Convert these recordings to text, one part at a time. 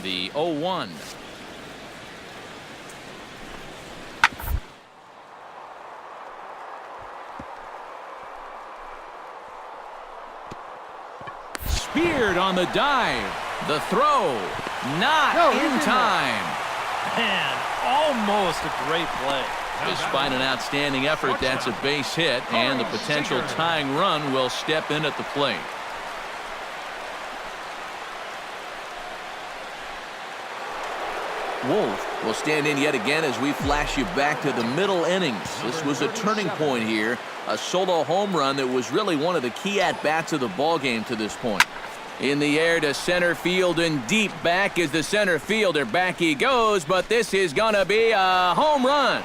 The 0-1. Speared on the dive. The throw. Not in time. Man, almost a great play. Despite an outstanding effort, that's a base hit, and the potential tying run will step in at the plate. Wolf will stand in yet again as we flash you back to the middle innings. This was a turning point here, a solo home run that was really one of the key at-bats of the ballgame to this point. In the air to center field and deep back is the center fielder. Back he goes, but this is going to be a home run.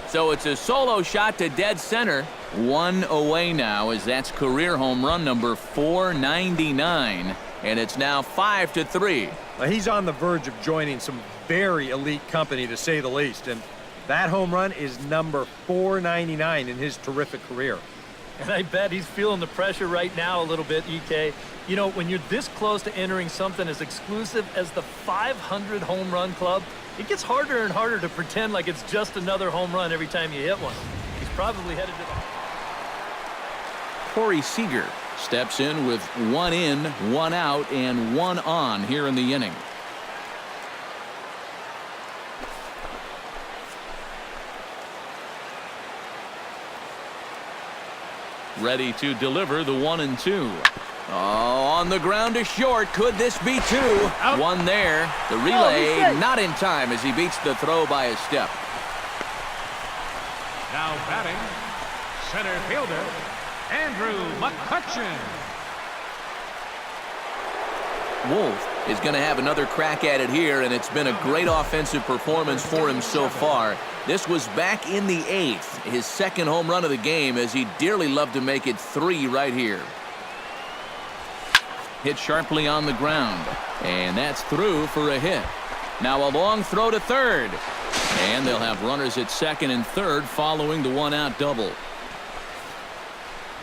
So it's a solo shot to dead center. One away now, as that's career home run number 499, and it's now 5-3. He's on the verge of joining some very elite company, to say the least, and that home run is number 499 in his terrific career. And I bet he's feeling the pressure right now a little bit, EK. You know, when you're this close to entering something as exclusive as the 500 home run club, it gets harder and harder to pretend like it's just another home run every time you hit one. He's probably headed to the... Corey Seager steps in with 1 in, 1 out, and 1 on here in the inning. Ready to deliver the 1-2. Oh, on the ground to short. Could this be 2? Out. 1 there. The relay not in time as he beats the throw by a step. Now batting, center fielder, Andrew McCutchen. Wolf is going to have another crack at it here, and it's been a great offensive performance for him so far. This was back in the 8th, his second home run of the game, as he'd dearly love to make it 3 right here. Hit sharply on the ground, and that's through for a hit. Now a long throw to third, and they'll have runners at second and third following the 1-out double.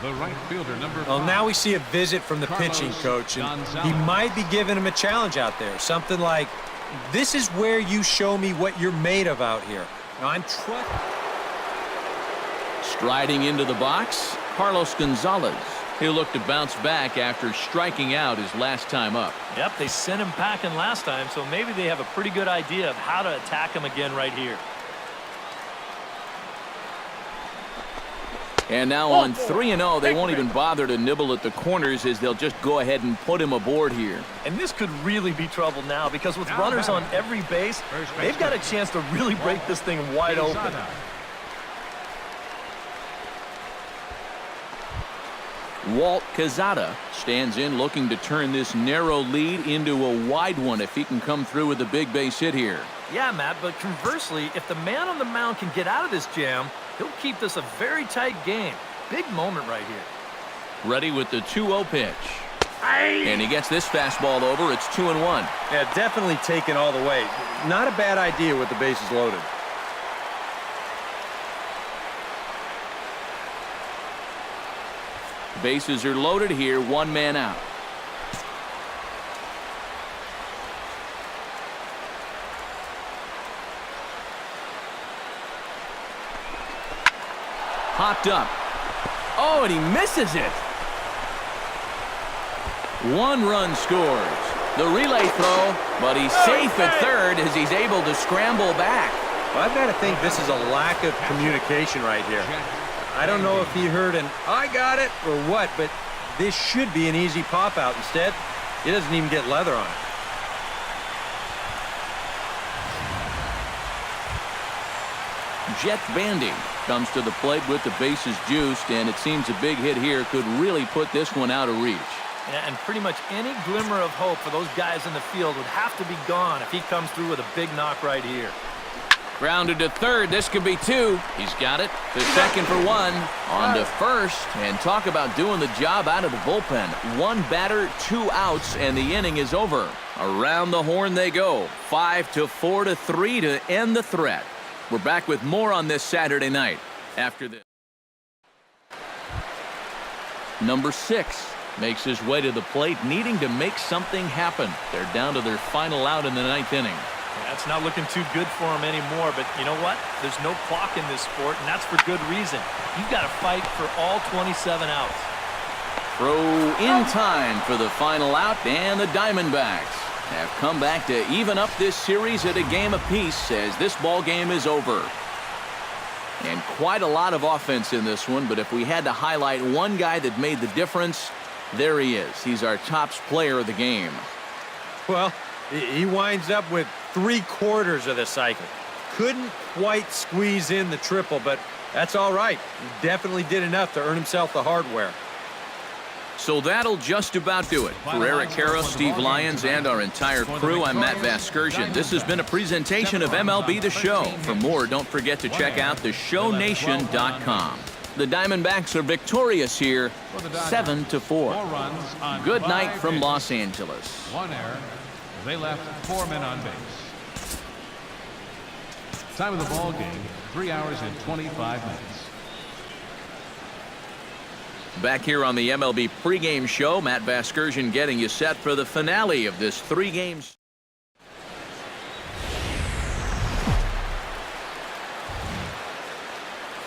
The right fielder, number 5. Well, now we see a visit from the pitching coach, and he might be giving him a challenge out there. Something like, this is where you show me what you're made of out here. Now, I'm striding into the box, Carlos Gonzalez. He'll look to bounce back after striking out his last time up. Yep, they sent him packing last time, so maybe they have a pretty good idea of how to attack him again right here. And now on 3-0, they won't even bother to nibble at the corners, as they'll just go ahead and put him aboard here. And this could really be trouble now, because with runners on every base, they've got a chance to really break this thing wide open. Walt Quezada stands in, looking to turn this narrow lead into a wide one if he can come through with a big base hit here. Yeah, Matt, but conversely, if the man on the mound can get out of this jam, he'll keep this a very tight game. Big moment right here. Ready with the 2-0 pitch. And he gets this fastball over. It's 2-1. Yeah, definitely taken all the way. Not a bad idea with the bases loaded. Bases are loaded here, 1 man out. Hopped up. Oh, and he misses it. 1 run scores. The relay throw, but he's safe at third as he's able to scramble back. Well, I've got to think this is a lack of communication right here. I don't know if he heard an "I got it" or what, but this should be an easy pop out. Instead, he doesn't even get leather on it. Jet Bandy comes to the plate with the bases juiced, and it seems a big hit here could really put this one out of reach. Yeah, and pretty much any glimmer of hope for those guys in the field would have to be gone if he comes through with a big knock right here. Grounded to third. This could be 2. He's got it. To second for 1. On to first. And talk about doing the job out of the bullpen. 1 batter, 2 outs, and the inning is over. Around the horn they go. 5-4-3 to end the threat. We're back with more on this Saturday night after this. Number 6 makes his way to the plate, needing to make something happen. They're down to their final out in the 9th inning. That's not looking too good for him anymore, but you know what? There's no clock in this sport, and that's for good reason. You've got to fight for all 27 outs. Throw in time for the final out, and the Diamondbacks have come back to even up this series at a game apiece as this ball game is over. And quite a lot of offense in this one, but if we had to highlight one guy that made the difference, there he is. He's our top player of the game. Well, he winds up with 3/4 of the cycle. Couldn't quite squeeze in the triple, but that's all right. He definitely did enough to earn himself the hardware. So that'll just about do it. For Eric Harrow, Steve Lyons, and our entire crew, I'm Matt Vasgersian. This has been a presentation of MLB The Show. For more, don't forget to check out theshownation.com. The Diamondbacks are victorious here, 7-4. Good night from Los Angeles. 1 error. They left 4 men on base. Time of the ball game, 3 hours and 25 minutes. Back here on the MLB pregame show, Matt Vasgersian getting you set for the finale of this 3 games.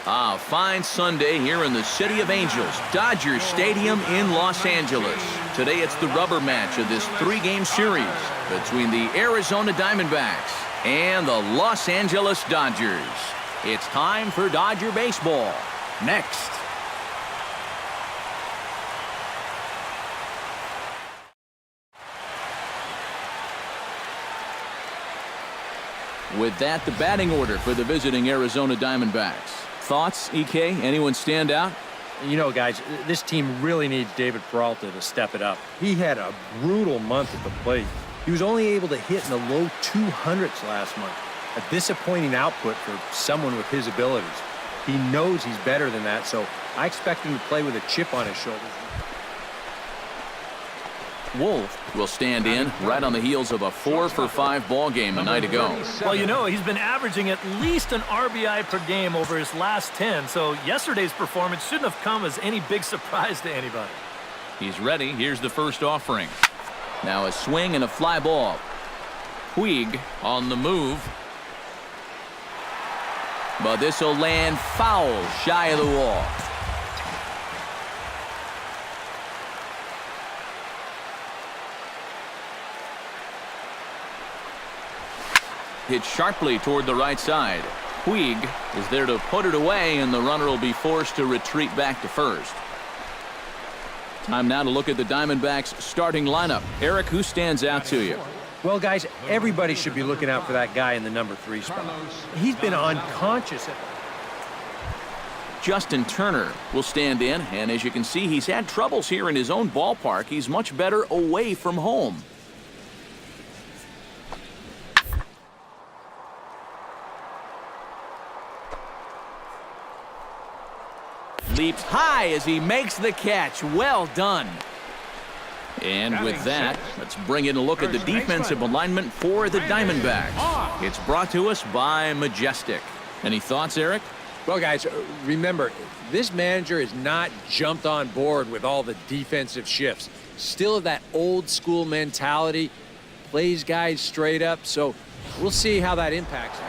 A fine Sunday here in the City of Angels, Dodger Stadium in Los Angeles. Today it's the rubber match of this 3-game series between the Arizona Diamondbacks and the Los Angeles Dodgers. It's time for Dodger baseball. Next. With that, the batting order for the visiting Arizona Diamondbacks. Thoughts, EK? Anyone stand out? You know, guys, this team really needs David Peralta to step it up. He had a brutal month at the plate. He was only able to hit in the low 200s last month. A disappointing output for someone with his abilities. He knows he's better than that, so I expect him to play with a chip on his shoulders. Wolf will stand in right on the heels of a 4-for-5 ball game a night ago. Well, you know, he's been averaging at least an RBI per game over his last 10, so yesterday's performance shouldn't have come as any big surprise to anybody. He's ready. Here's the first offering. Now a swing and a fly ball. Puig on the move. But this will land foul shy of the wall. Hit sharply toward the right side. Puig is there to put it away, and the runner will be forced to retreat back to first. Time now to look at the Diamondbacks starting lineup. Eric, who stands out to you? Well, guys, everybody should be looking out for that guy in the number 3 spot. He's been unconscious. Justin Turner will stand in, and as you can see, he's had troubles here in his own ballpark. He's much better away from home. Leaps high as he makes the catch. Well done. And with that, let's bring in a look at the defensive alignment for the Diamondbacks. It's brought to us by Majestic. Any thoughts, Eric? Well, guys, remember, this manager has not jumped on board with all the defensive shifts. Still that old school mentality, plays guys straight up, so we'll see how that impacts us.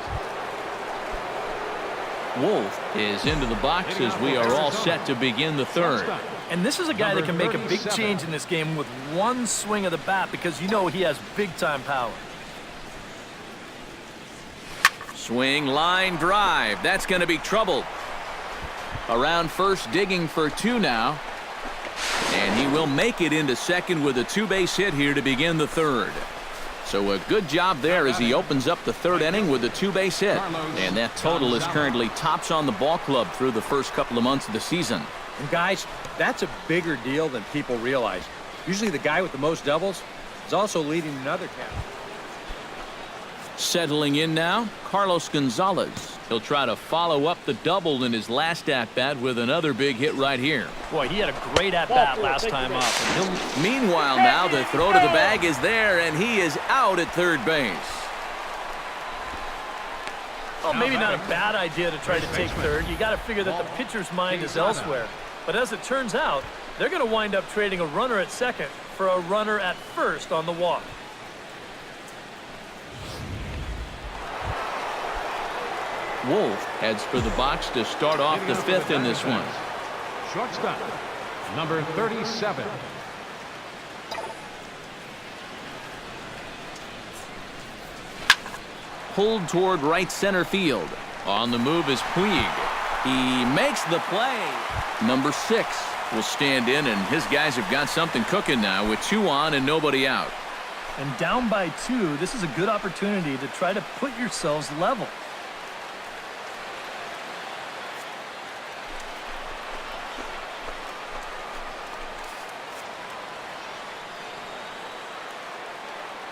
Wolf is into the box as we are all set to begin the third. And this is a guy that can make a big change in this game with one swing of the bat because you know he has big-time power. Swing, line, drive. That's going to be trouble. Around first, digging for 2 now. And he will make it into second with a 2-base hit here to begin the third. So a good job there as he opens up the 3rd inning with a 2-base hit. And that total is currently tops on the ball club through the first couple of months of the season. And guys, that's a bigger deal than people realize. Usually the guy with the most doubles is also leading another category. Settling in now, Carlos Gonzalez. He'll try to follow up the double in his last at-bat with another big hit right here. Boy, he had a great at-bat last time up. Meanwhile, now the throw to the bag is there, and he is out at third base. Well, maybe not a bad idea to try to take third. You got to figure that the pitcher's mind is elsewhere. But as it turns out, They're going to wind up trading a runner at second for a runner at first on the walk. Wolf heads for the box to start off the fifth in this one. Shortstop, number 37. Pulled toward right center field. On the move is Puig. He makes the play. Number 6 will stand in, and his guys have got something cooking now with 2 on and nobody out. And down by 2, this is a good opportunity to try to put yourselves level.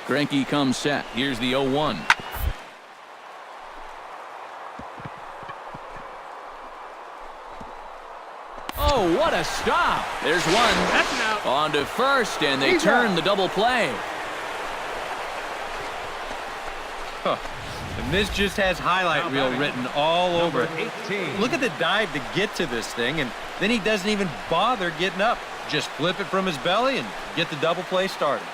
Greinke comes set. Here's the 0-1. Oh, what a stop. There's one. That's an out. On to first, and they turn the double play. And this just has highlight reel written all over it. 18. Look at the dive to get to this thing, and then he doesn't even bother getting up. Just flip it from his belly and get the double play started.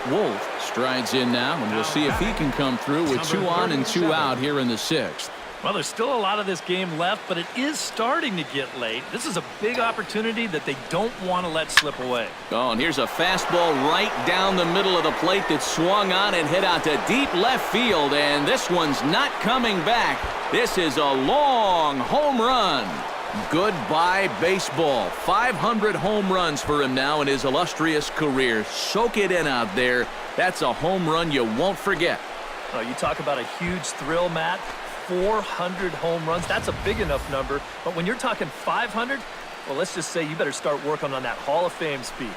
Wolf strides in now, and we'll see if he can come through with 2 on and 2 out here in the 6th. Well, there's still a lot of this game left, but it is starting to get late. This is a big opportunity that they don't want to let slip away. Oh, and here's a fastball right down the middle of the plate that swung on and hit out to deep left field, and this one's not coming back. This is a long home run. Goodbye, baseball. 500 home runs for him now in his illustrious career. Soak it in out there. That's a home run you won't forget. Oh, you talk about a huge thrill, Matt. 400 home runs. That's a big enough number. But when you're talking 500, well, let's just say you better start working on that Hall of Fame speech.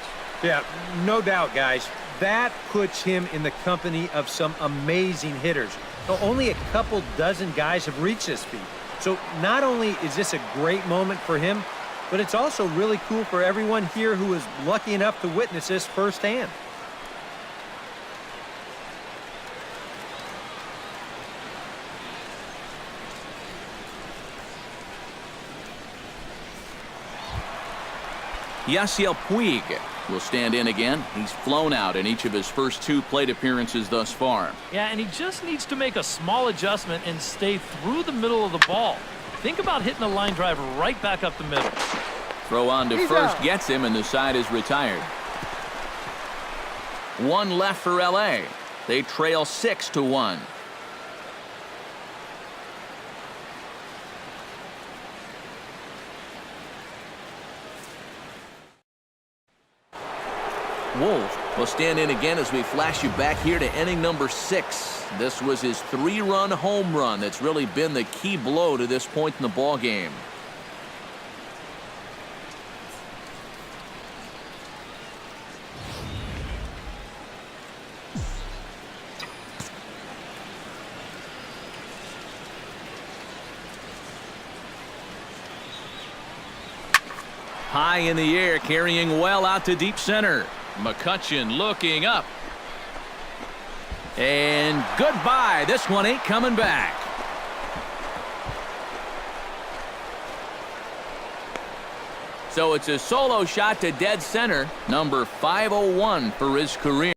Yeah, no doubt, guys. That puts him in the company of some amazing hitters. Now, only a couple dozen guys have reached this feat. So not only is this a great moment for him, but it's also really cool for everyone here who is lucky enough to witness this firsthand. Yasiel Puig will stand in again. He's flown out in each of his first 2 plate appearances thus far. Yeah, and he just needs to make a small adjustment and stay through the middle of the ball. Think about hitting a line drive right back up the middle. Throw on to first gets him, and the side is retired. 1 left for L.A. They trail 6-1. Wolf will stand in again as we flash you back here to inning number 6. This was his 3-run home run that's really been the key blow to this point in the ball game. High in the air, carrying well out to deep center. McCutchen looking up. And goodbye. This one ain't coming back. So it's a solo shot to dead center. Number 501 for his career.